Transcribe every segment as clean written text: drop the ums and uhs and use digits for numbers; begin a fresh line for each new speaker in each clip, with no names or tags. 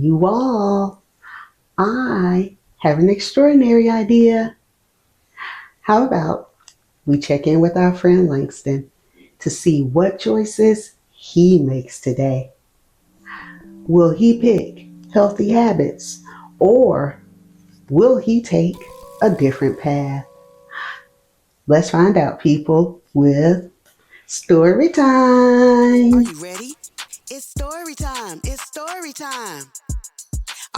You all, I have an extraordinary idea. How about we check in with our friend Langston to see what choices he makes today? Will he pick healthy habits or will he take a different path? Let's find out, people, with story
Are
time.
you ready? It's story time. It's story time.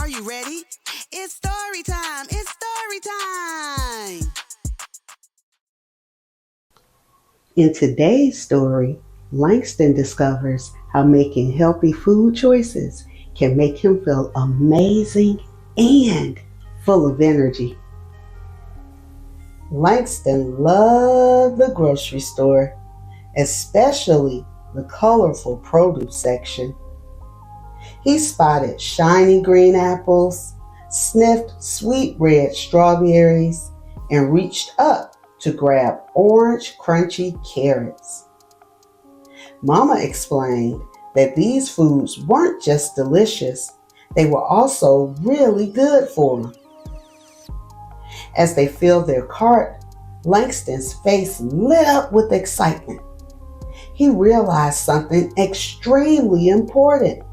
Are you ready? It's story time. It's story time.
In today's story, Langston discovers how making healthy food choices can make him feel amazing and full of energy. Langston loved the grocery store, especially the colorful produce section. He spotted shiny green apples, sniffed sweet red strawberries, and reached up to grab orange crunchy carrots. Mama explained that these foods weren't just delicious, they were also really good for him. As they filled their cart, Langston's face lit up with excitement. He realized something extremely important.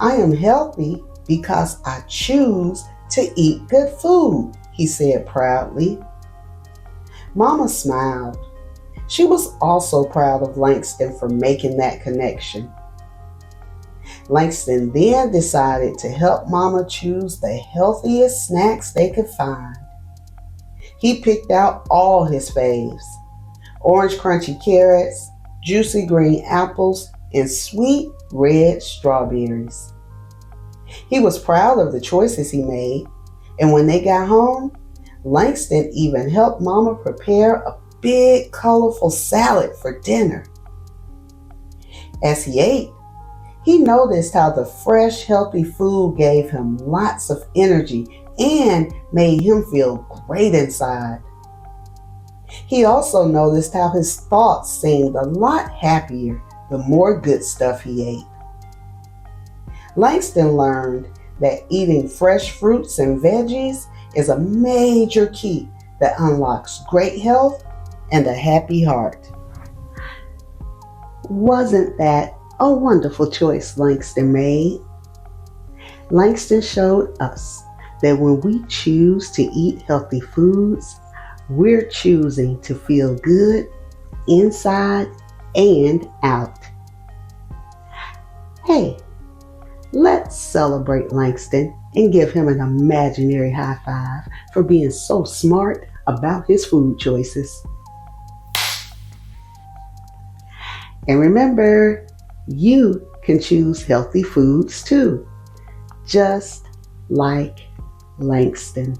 I am healthy because I choose to eat good food, he said proudly. Mama smiled. She was also proud of Langston for making that connection. Langston then decided to help Mama choose the healthiest snacks they could find. He picked out all his faves: orange crunchy carrots, juicy green apples, and sweet red strawberries. He was proud of the choices he made, and when they got home, Langston even helped Mama prepare a big colorful salad for dinner. As he ate, he noticed how the fresh, healthy food gave him lots of energy and made him feel great inside. He also noticed how his thoughts seemed a lot happier the more good stuff he ate. Langston learned that eating fresh fruits and veggies is a major key that unlocks great health and a happy heart. Wasn't that a wonderful choice Langston made? Langston showed us that when we choose to eat healthy foods, we're choosing to feel good inside and out. Hey, let's celebrate Langston and give him an imaginary high five for being so smart about his food choices. And remember, you can choose healthy foods too, just like Langston.